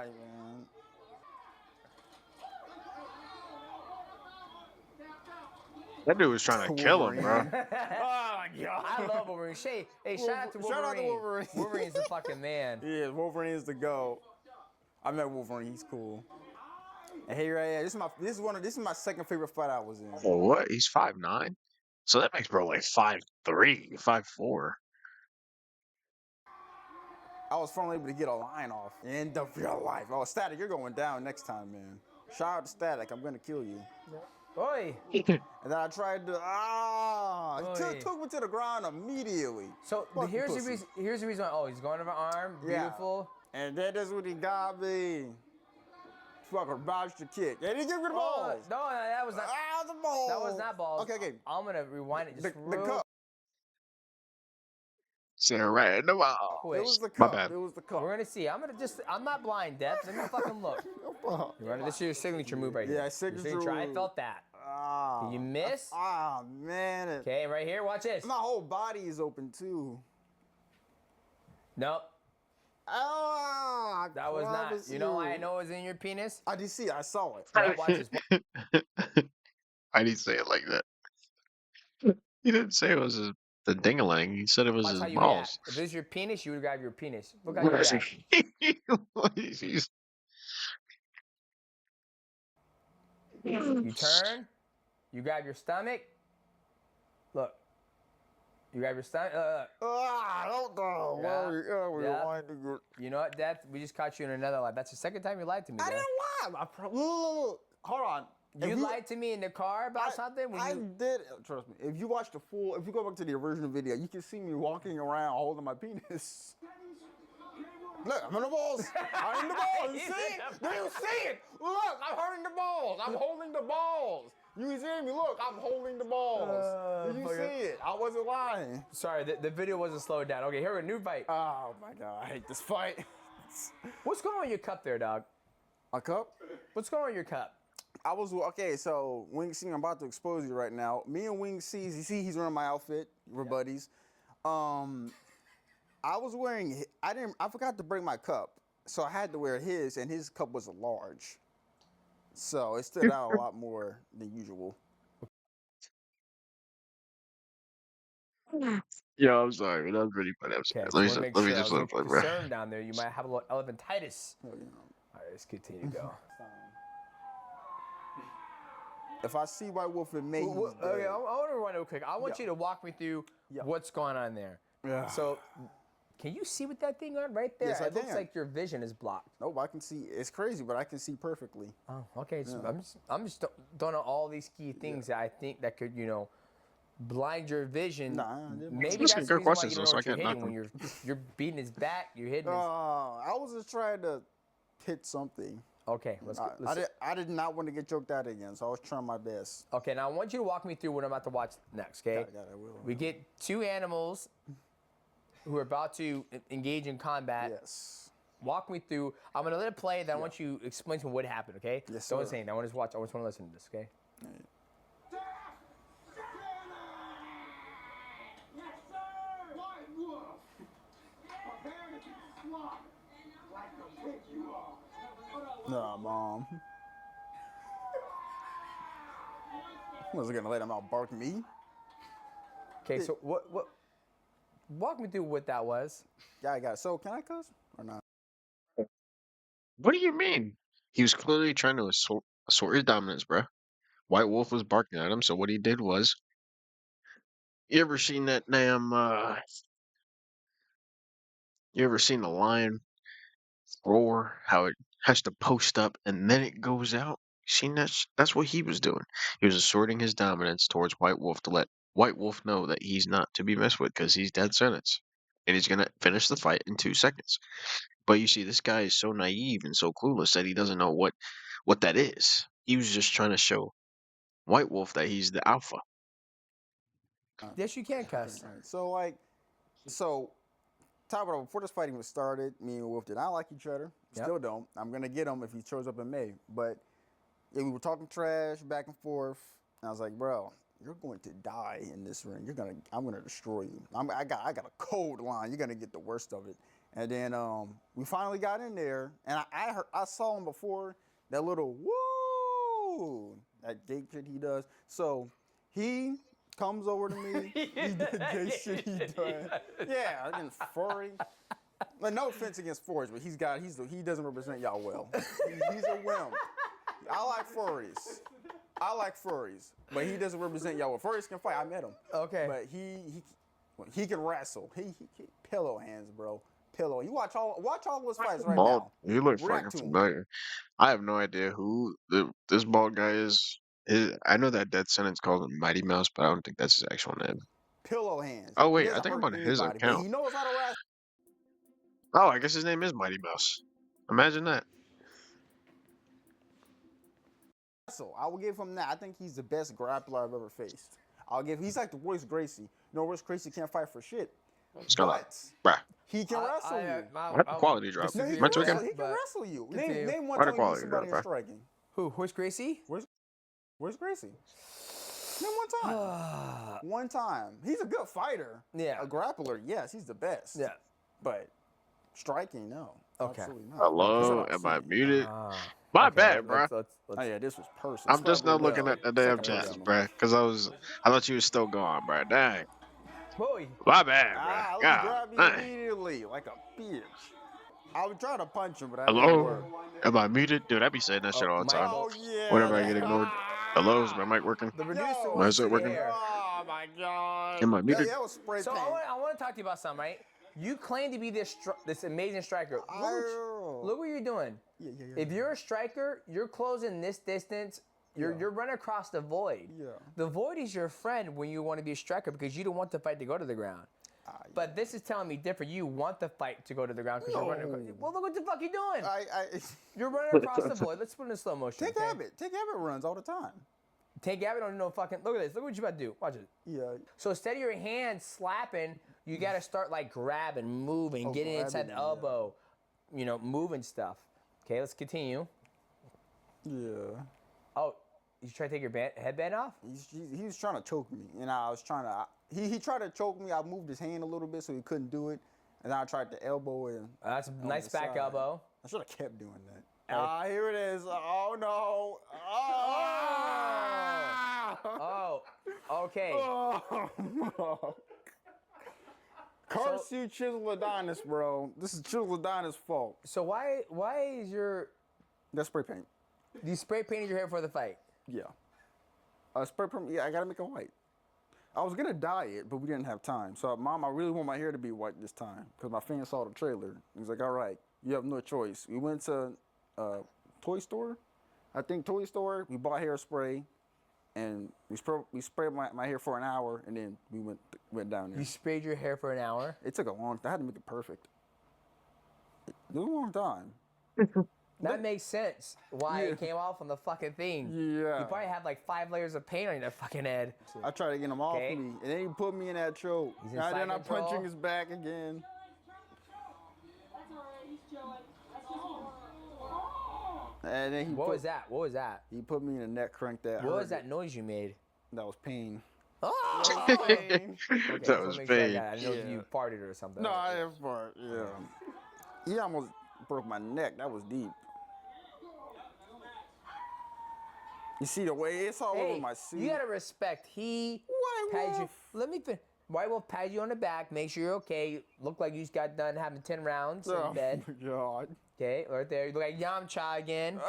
man. That dude was trying to kill him, bro. Oh my god. I love Wolverine. Hey, shout out to Wolverine. Shout out to Wolverine. Wolverine's the fucking man. Yeah, Wolverine is the go. I met Wolverine. He's cool. And here I am. This is my second favorite fight I was in. Oh, what? He's 5'9"? So that makes bro like 5'3", 5'4". I was finally able to get a line off. End of your life. Oh, Static, you're going down next time, man. Shout out to Static. I'm gonna kill you. Oi. And then I tried to took me to the ground immediately. So here's the reason. Here's the reason. Oh, he's going over arm. Beautiful. Yeah. And that is what he got me. Fucker botched the kick. They didn't give me the balls. No, that was not. The balls. That was not balls. Okay. I'm gonna rewind it. Just The cup. Sit right in the wall. quick. It was the My cup. bad. It was the cup. We're gonna see. I'm not blind, Death. Let me fucking look. This is your signature move right here. Yeah, signature move. I felt that. Did you miss? Man. Okay, right here. Watch this. My whole body is open too. Nope. That was not. You know why I know it was in your penis? I did see it. I saw it. No, watch this. I didn't say it like that. He didn't say it was the ding-a-ling. He said it was Watch his how you balls. react. If this is your penis, you would grab your penis. Look how you react. You turn. You grab your stomach. Look. You grab your stomach. Don't go. Yeah. You know what, Death? We just caught you in another lie. That's the second time you lied to me. I Death. didn't lie. Hold on. You lied to me in the car about something? I did. Trust me. If you watch if you go back to the original video, you can see me walking around holding my penis. Look, I'm in the balls. I'm in the balls. You see it? Do you see it? Look, I'm holding the balls. I'm holding the balls. You see me? Look, I'm holding the balls. Did you see it? I wasn't lying. Sorry, the video wasn't slowed down. Okay, here, a new fight. Oh my god, I hate this fight. What's going on with your cup there, dog? A cup? What's going on with your cup? So Wing C, I'm about to expose you right now. Me and Wing C, you see he's wearing my outfit. We're buddies. I was wearing, I forgot to bring my cup. So I had to wear his, and his cup was a large. So it stood out a lot more than usual. Yeah, I'm sorry. That was really funny. Okay, Let me just look, bro. concerned down there. You might have a little elephantitis. All right, let's continue to go. If I see White Wolf in May, Okay, I want to run real quick. I want you to walk me through what's going on there. Yeah. So, can you see with that thing on right there? Yes, I It looks can. like your vision is blocked. Nope, I can see. It's crazy, but I can see perfectly. Oh, okay. So I'm just don't know all these key things that I think that could, blind your vision. Nah, Maybe Those that's are the good reason why questions, you though, don't know so I what you're can't knock hitting when you're beating his back. You're hitting his. I was just trying to hit something. Okay, let's go. I did not want to get choked out again, so I was trying my best. Okay, now I want you to walk me through what I'm about to watch next. Okay. Got it, I will. We get two animals who are about to engage in combat. Yes. Walk me through. I'm gonna let it play. Then I want you to explain to me what happened. Okay? Yes, Don't sir. say anything. I want to just watch. I just want to listen to this. Okay? Nah, Mom. Was gonna let him out bark me? Okay. So what? Walk me through what that was. Yeah, I got it. So can I cuss or not? What do you mean? He was clearly trying to assert his dominance, bro. White Wolf was barking at him, so what he did was, you ever seen that damn, you ever seen a lion roar, how it has to post up and then it goes out? Seen that? That's what he was doing. He was asserting his dominance towards White Wolf to let White Wolf know that he's not to be messed with because he's dead sentence, and he's gonna finish the fight in 2 seconds. But you see, this guy is so naive and so clueless that he doesn't know what that is. He was just trying to show White Wolf that he's the alpha. Yes, you can cuss. Right. So like, top it off, before this fight even started, me and Wolf did not like each other. Yep. Still don't. I'm gonna get him if he shows up in May. But yeah, we were talking trash back and forth. And I was like, bro, you're going to die in this ring. I'm gonna destroy you. I got a cold line. You're gonna get the worst of it. And then we finally got in there, and I saw him before, that little woo, that gate shit he does. So he comes over to me. He did gay shit he does. Yeah, against furry. Like, no offense against furries, but he doesn't represent y'all well. He's a wimp. I like furries, but he doesn't represent y'all well. Furries can fight. I met him. Okay. But he can wrestle. He pillow hands, bro. Pillow. You watch all of his fights right Bald. now. He looks React fucking to him. familiar. I have no idea who this bald guy is. I know that death sentence calls him Mighty Mouse, but I don't think that's his actual name. Pillow hands. Oh He wait, I doesn't think I'm hurt on his anybody, but account. he knows how to wrestle. Oh, I guess his name is Mighty Mouse. Imagine that. I will give him that. I think he's the best grappler I've ever faced. He's like the Royce Gracie. You know, Royce Gracie can't fight for shit. It's kind of But bruh. he can wrestle you. Why'd the quality drop? No, he Am I can tweaking? wrestle. He can wrestle you. Continue. Name one Why'd the time you beat quality somebody drop, in striking. Who? Where's Gracie? Where's Gracie? Name one time. One time. He's a good fighter. Yeah. A grappler, yes, he's the best. Yeah. But striking, no. Okay. Absolutely not. Hello, am I muted? My bad, bruh. Oh yeah, this was personal. I'm just now looking at the damn chat, bruh, because I thought you was still gone, bruh. Dang. Boy. My bad, Ah, bruh. let me grab you God. immediately, like a bitch. I would try to punch him, but that didn't Hello? work. Am I muted? Dude, I be saying that shit all the time. Oh yeah. Whenever I get ignored. Hello, is my mic working? The producer Yo. Why is wants it to working? hear. Oh my god. Am I muted? That was spray So paint. I want to talk to you about something, right? You claim to be this amazing striker. Look what you're doing. Yeah. If you're a striker, you're closing this distance. You're running across the void. Yeah. The void is your friend when you want to be a striker because you don't want the fight to go to the ground. But this is telling me different. You want the fight to go to the ground because you're running across. Well, look what the fuck you're doing. You're running across the void. Let's put it in slow motion. Take Abbott runs all the time. Tank Abbott don't know fucking. Look at this. Look what you about to do. Watch it. Yeah. So instead of your hand slapping, you got to start like grabbing, moving, getting inside the elbow, moving stuff. Okay, let's continue. Yeah. Oh, you try to take your headband off? He was trying to choke me, and I was trying to. He tried to choke me. I moved his hand a little bit so he couldn't do it, and I tried to elbow him. That's a nice back side. elbow. I should have kept doing that. Here it is. Oh no. Oh, okay. Carsu Chisel Adonis, bro. This is Chisel Adonis' fault. So why is That's spray paint. you spray painted your hair for the fight? Yeah. Spray paint. Yeah, I gotta make it white. I was gonna dye it, but we didn't have time. So, Mom, I really want my hair to be white this time because my fan saw the trailer. He's like, "All right, you have no choice." We went to toy store. I think toy store. We bought hairspray, and we sprayed my hair for an hour, and then we went down there. You sprayed your hair for an hour? It took a long time. I had to make it perfect. It was a long time. That makes sense. Why it came off on the fucking thing. Yeah. You probably had like 5 layers of paint on your fucking head. I tried to get him off me, and then he put me in that choke. He's in And then side I'm control. punching his back again. And then What was that? What was that? He put me in a neck crank that What hurt. was that noise you made? That was pain. Oh! That so was make sure I pain. got it. I didn't know if Yeah. you farted or something. No, I didn't fart. Yeah. He almost broke my neck. That was deep. You see the way it's all over my suit. You gotta respect. He White patted you. Wolf. Let me. White Wolf patted you on the back. Make sure you're okay. Look like you just got done having 10 rounds in bed. Oh my God. Okay, right there. You look like Yamcha again.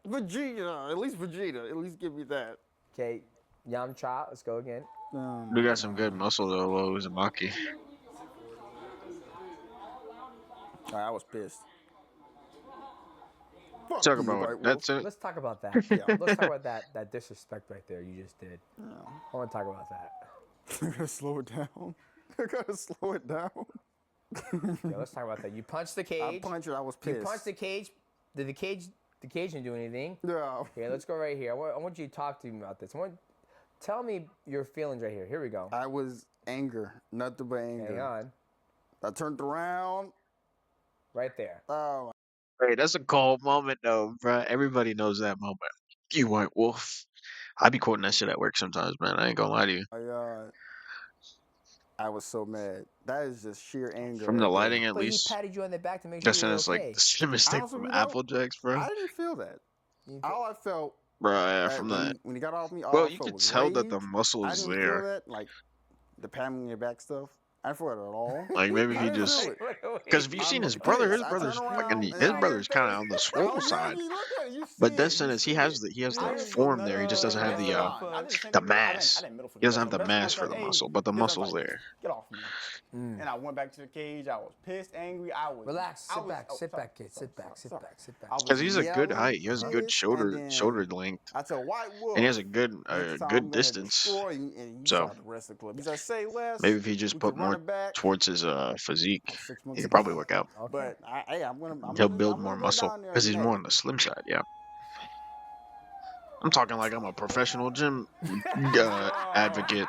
Vegeta. At least Vegeta. At least give me that. Okay, Yamcha. Let's go again. We got some good muscle though, Lo Uzumaki. I was pissed. Talk you, about White what? Wolf. That's it. Let's talk about that. Let's talk about that disrespect right there you just did. I want to talk about that. I gotta slow it down. I gotta slow it down. Yeah, let's talk about that. You punched the cage. I punched it. I was You pissed. punched the cage. Did the cage didn't do anything? Yeah. Okay, let's go right here. I want you to talk to me about this. Tell me your feelings right here. Here we go. I was anger, nothing but anger. Hang on. I turned around. Right there. Oh Hey, that's a cold moment though, bro. Everybody knows that moment. You white wolf. I be quoting that shit at work sometimes, man. I ain't gonna lie to you. my God. I was so mad. That is just sheer anger. From the right there. lighting, at But he least, patted you on the back to make sure that you were sounds like okay. the slimmest thing Honestly, from you know, Apple Jacks, bro. I didn't feel that. All I felt Bro, yeah, that from when, that. when he got off me, all Bro, I you felt could was tell rage. that the I muscle's didn't there. feel that, like the patting on your back stuff. I didn't feel it at all. Like maybe I he didn't just. feel it. Because if you seen his pissed. brother, I turn around. his and brother's kind of on the Oh, swole yeah, side. you look at it, you see But it. that You sentence, see he it. has the I didn't feel form none there. He of just doesn't have that's the fine. I did the same the thing. I mass. didn't middle finger. He doesn't have That's the what I mass said, for the hey, muscle, but the because I was muscle's like, there. Get off me. And I went back to the cage. I was pissed, angry. I was. Relax. I Sit was- back. oh, Sit sorry, back, kid. sorry, Sit back. sorry, Sit sorry. back. Sit back. I was Because he's a good yelling, height. He has good pissed, shoulder and shoulder then length, I told White Wolf. and he has a Next time good I'm gonna distance. destroy you, and you So saw the rest of the club. He said, "Say less." maybe if he just We put could run more it back. towards his physique, 6 he months could ago. probably work out. Okay. But I'm He'll gonna build more go muscle down there because and he's more on the slim side. Yeah, I'm talking like I'm a professional gym advocate.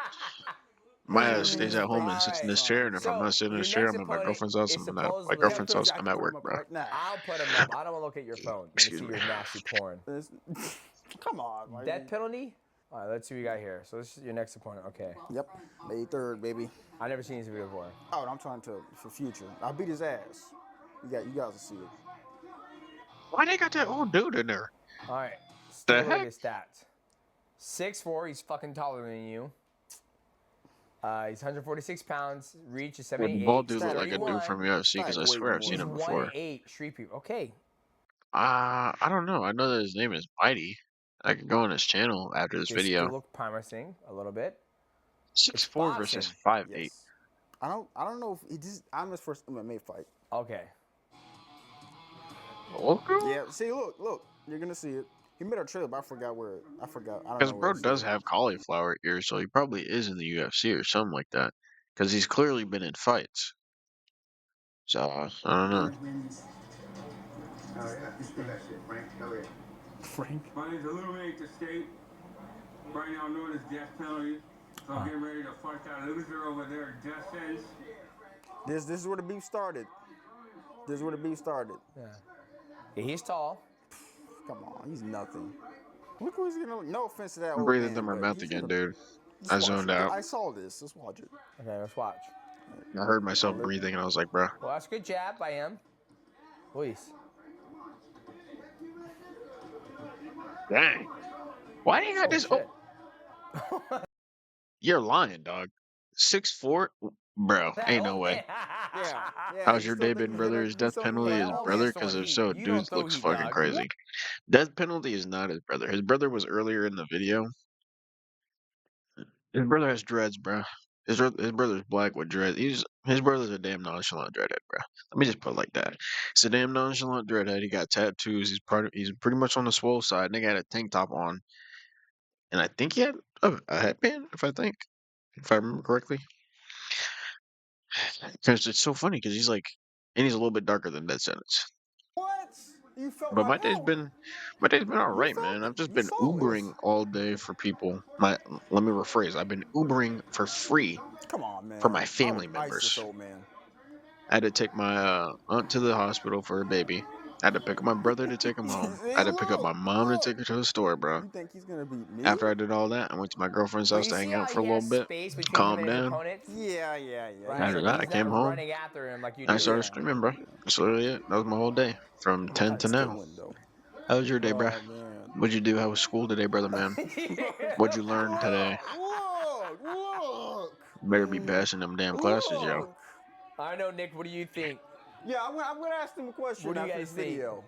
My ass stays at home and sits in this chair, and if I'm not sitting in Your this chair, next I'm at my opponent girlfriend's house. is I'm at my supposedly. girlfriend's house. I'm at work, bro. right now. I'll put him up. I don't want to look at your phone. Let me Excuse see me. your nasty porn. Come on, man. Death penalty? All right, let's see what we got here. So this is your next opponent. Okay. Yep, May 3rd, baby. I've never seen this video before. Oh, and I'm trying to for future. I'll beat his ass. You guys will see it. Why they got that old dude in there? All right. The Take a look at heck? his stats. 6'4", he's fucking taller than you. He's 146 pounds. Reach is The 78. bald dude look like a 31. dude from UFC because I swear I've seen He's him before. 1'8", Street People. Okay. I don't know. I know that his name is Mighty. I could go on his channel after this This video. could look promising a little bit. 6'4" versus boxing. 5'8". Yes. I don't know if he just. I'm his first MMA fight. Okay. Okay. Yeah. See, look. You're gonna see it. He made a trailer, but I forgot where. I forgot. I don't Because know. bro where it's does at. have cauliflower ears, so he probably is in the UFC or something like that. Because he's clearly been in fights. So I don't know. Oh yeah, you do that shit, Frank. Oh yeah. Frank. My name's Illuminate the State. Right now known as death penalty. So I'm getting ready to fight that loser over there, death sentence. This is where the beef started. Yeah. He's tall. Come on, he's nothing. Look who's gonna. No offense to that I'm old breathing man, through my but mouth he's again, gonna- dude. Just I watch zoned it. out. I saw this. Just watch it. Okay, let's watch. I heard myself breathing and I was like, bro. Well, that's a good jab by him. Luis. Dang. Why do you got this? Shit. Oh, you're lying, dog. 6'4", bro. Ain't no way. Yeah. How's your day been, brother? Is death penalty his brother? Because if so, dude looks fucking crazy. Death penalty is not his brother. His brother was earlier in the video. His brother has dreads, bro. His brother's black with dreads. His brother's a damn nonchalant dreadhead, bro. Let me just put it like that. He's a damn nonchalant dreadhead. He got tattoos. He's pretty much on the swole side. Nigga had a tank top on, and I think he had a headband. If I remember correctly. Because it's so funny because he's a little bit darker than Dead Sentence. What? You felt But my my day's power. been all right, man. I've just been Ubering all day for people. Let me rephrase. I've been Ubering for free Come on, man. for my family I would ice this members. old man. I had to take my aunt to the hospital for a baby. I had to pick up my brother to take him home. I had to pick up my mom to take her to the store, bro. You think he's gonna beat me? After I did all that, I went to my girlfriend's house to hang out for a little bit, calm down. Yeah. Right? After So that, I he's came not home. running after him like you do. I started screaming, bro. That's literally it. That was my whole day from 10 to now. How was your day, bro? What'd you do? How was school today, brother, man? What'd you learn today? Look. You better be passing them damn classes, yo. I know, Nick. What do you think? Yeah, I'm gonna ask him a question What do you after guys this think? video.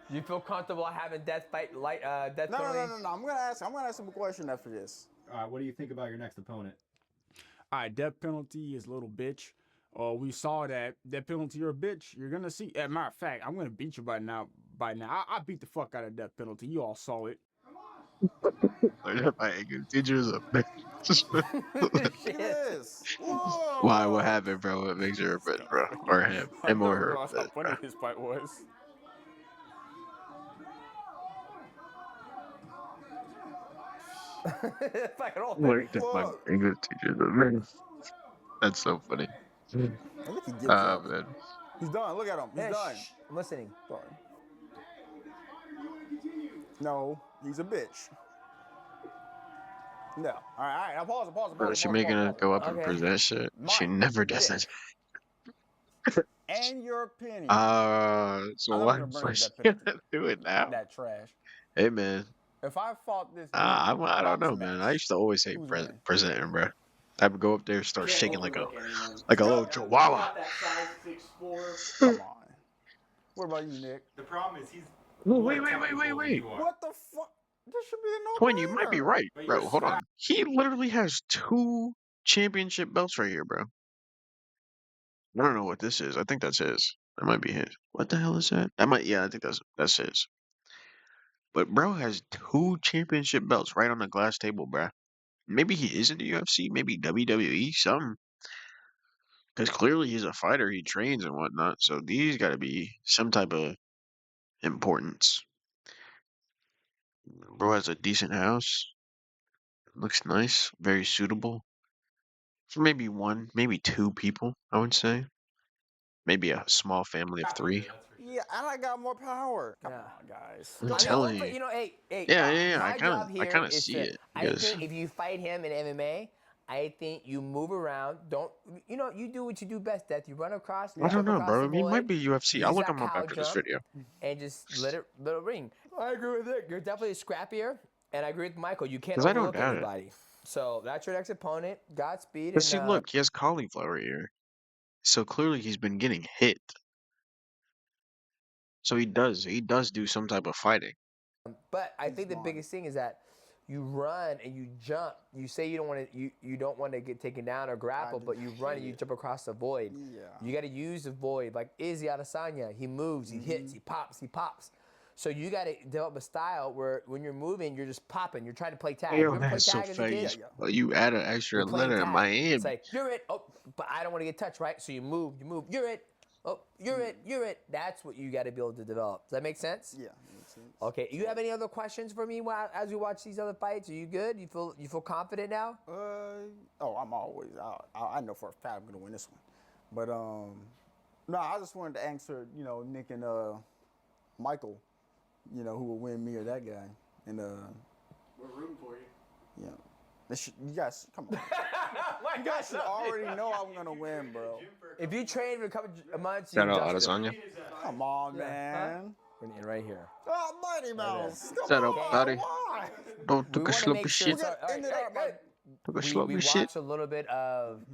You feel comfortable having death penalty? No. I'm gonna ask him a question after this. All right, what do you think about your next opponent? All right, death penalty is little bitch. We saw that penalty. You're a bitch. You're gonna see. As a matter of fact, I'm gonna beat you by now. I beat the fuck out of death penalty. You all saw it. My English teacher is a bitch. Look at this. Why? What Whoa. happened, bro? What makes her a This bitch, guy's bro? funny. Or him? I Him or never her realized a how bitch, funny bro? his fight was. Fucking old thing. Like, my Fuck. English teacher is a bitch. That's so funny. I think he gives Ah, up. man. He's done. Look at him. He's Hey, done. shh, I'm listening. Sorry. No, he's a bitch. No. All right. Now pause it. Pause it. Bro, Pause it. she Pause it. making Pause it. her Pause go up it. and Okay. present shit. She Mike, never does that. bitch. And your penny. So I'm why never gonna the bring fuck up she that penny. gonna do it now? That trash. Hey, man. If I fought this dude I don't box know, man. I match, used to always hate who's winning? presenting, bro. I would go up there, start Can't shaking like a overlook anyone. little chihuahua. Got that size 6'4". Come on. What about you, Nick? The problem is he's Whoa, more wait. technical than you are. What the fuck? This should be a Twin, you might be no-brainer. right, But you're bro. Hold on. smart. He literally has 2 championship belts right here, bro. I don't know what this is. I think that's his. That might be his. What the hell is that? Yeah, I think that's his. But bro has 2 championship belts right on the glass table, bro. Maybe he is in the UFC, maybe WWE, something. Because clearly he's a fighter, he trains and whatnot. So these got to be some type of importance. Bro has a decent house. Looks nice, very suitable for maybe 1, maybe 2 people. I would say maybe a small family of 3. Yeah, and I got more power. Come Yeah. on, guys. I'm Come telling on. But you. you know, hey, Yeah. my job I here kind of is see to. it I because think if you fight him in MMA, I think you move around. Don't you do what you do best, Death. You run across, I you don't jump know, across the bro. He might void, be UFC. I'll use look that him up cow after this jump, video. and just let it ring. I agree with it. You're definitely scrappier, and I agree with Michael. You can't Because I don't overlook doubt it. anybody. So that's your next opponent. Godspeed, But and see, look, he has cauliflower ear, so clearly he's been getting hit. So he does do some type of fighting. but I He's think the smart. biggest thing is that you run and you jump. You say you don't want to you don't want to get taken down or grapple, but you run and you jump across the void. Yeah. You got to use the void. Like Izzy Adesanya, he moves, he hits, he pops. So you got to develop a style where when you're moving, you're just popping. You're trying to play tag. You Yo, ever play that's so tag as a kid? fake. Well, you add an extra You're playing letter in tag. Miami. It's like you're it. Oh, but I don't want to get touched, right? So you move. You're it. Oh, you're it. That's what you got to be able to develop. Does that make sense? Yeah, makes sense. Okay. You have any other questions for me as we watch these other fights? Are you good? You feel confident now? I'm always. I know for a fact I'm gonna win this one, but no, I just wanted to answer. Nick and Michael. Who will win, me or that guy? And We're rooting for you. yeah, you guys come on. You guys should already know I'm gonna win, bro. If you train for a couple of months, Shout you out just Adesanya. Come on, man. We're gonna end right here. Oh, Mighty Mouse. Come Shut up, on, buddy. why? Don't We took a want to sloppy make sure. shit. So, all right, End it up, good. Took a We sloppy shit. watched a little bit of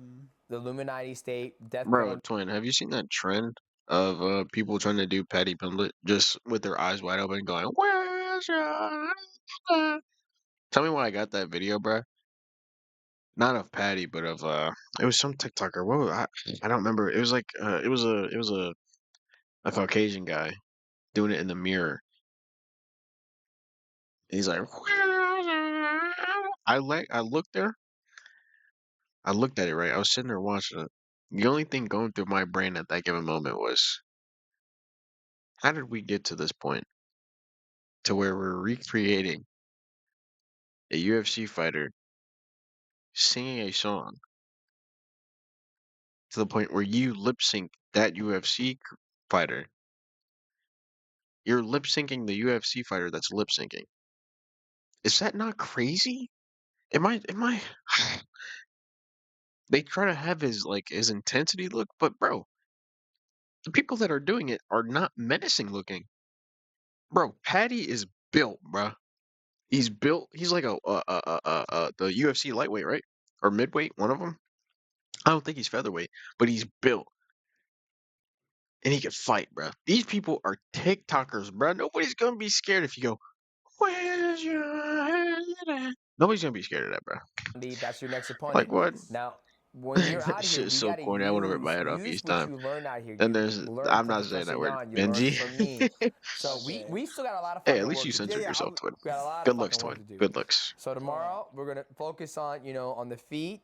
the Illuminati state death Bro, penalty. twin, have you seen that trend of people trying to do Patty Pimblett just with their eyes wide open going, "Where's your?" Tell me why I got that video, bro. Not of Patty, but of it was some TikToker. I don't remember. It was like a Caucasian guy doing it in the mirror. And he's like, "Where's your-" I looked there. I looked at it, right. I was sitting there watching it. The only thing going through my brain at that given moment was, how did we get to this point to where we're recreating a UFC fighter singing a song to the point where you lip sync that UFC fighter? You're lip syncing the UFC fighter that's lip syncing. Is that not crazy? Am I They try to have his intensity look, but bro, the people that are doing it are not menacing looking. Bro, Patty is built, bro. He's built. He's like the UFC lightweight, right? Or midweight, one of them. I don't think he's featherweight, but he's built. And he can fight, bro. These people are TikTokers, bro. Nobody's gonna be scared if you go, "Where's your head at?" Nobody's gonna be scared of that, bro. That's your next opponent. Like what? Now, when you're That out here, shit's you so gotta corny. I want to rip my head off use each what time. you learned out here. Then You there's, learn I'm from not saying that Professor word, Jan. You learn Benji. from me. So Okay. we still got a lot of Hey, fucking at least work you to do. censored yourself, Twin. We got a lot Good of looks, fucking work Twin. to do. Good looks. So tomorrow we're gonna focus on on the feet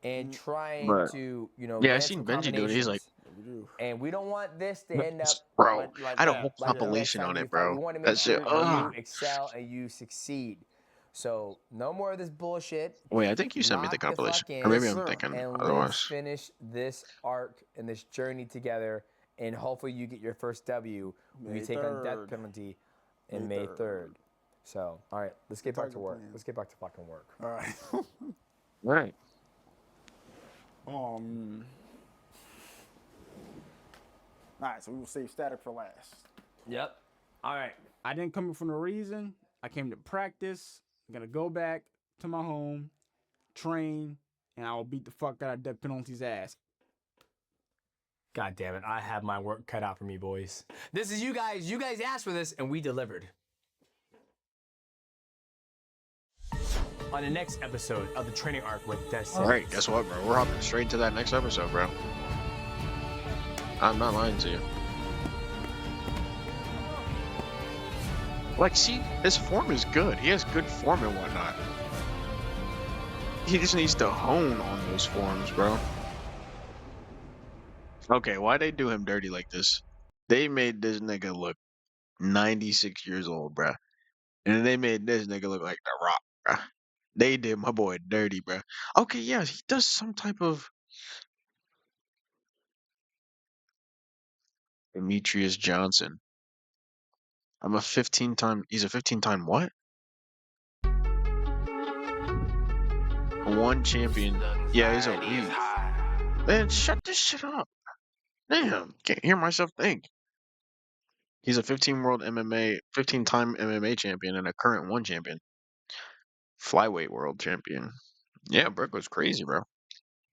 and trying But to yeah, I land seen some Benji doing it. He's like, combinations. And we don't want this to end up bro, I had a Yeah. whole like the next compilation time on you it, fight. We bro. want to make That shit. sure you excel and you succeed. So no more of this bullshit. Wait, I think you sent me the Lock the compilation, fuck or in maybe Yes, I'm sir. thinking and let's otherwise. finish this arc and this journey together. And hopefully you get your first W when we May take on death 3rd. penalty in May May 3rd. 3rd. So, all right, let's get back to target work. plan. Let's get back to fucking work. All right. Right. All right, so we will save static for last. Yep. All right. I didn't come here for no reason. I came to practice. I'm gonna go back to my home, train, and I will beat the fuck out of Death Penalty's ass. God damn it. I have my work cut out for me, boys. This is you guys. You guys asked for this, and we delivered. On the next episode of the training arc with Death All right, guess what, bro? We're hopping straight into that next episode, bro. I'm not lying to you. Like, see, his form is good. He has good form and whatnot. He just needs to hone on those forms, bro. Okay, why they do him dirty like this? They made this nigga look 96 years old, bruh. And then they made this nigga look like The Rock, bruh. They did my boy dirty, bruh. Okay, yeah, he does some type of Demetrius Johnson. He's a 15-time what? One champion. Yeah, he's elite. Man, shut this shit up. Damn, can't hear myself think. He's a 15-time MMA champion and a current one champion. Flyweight world champion. Yeah, Brooke was crazy, bro.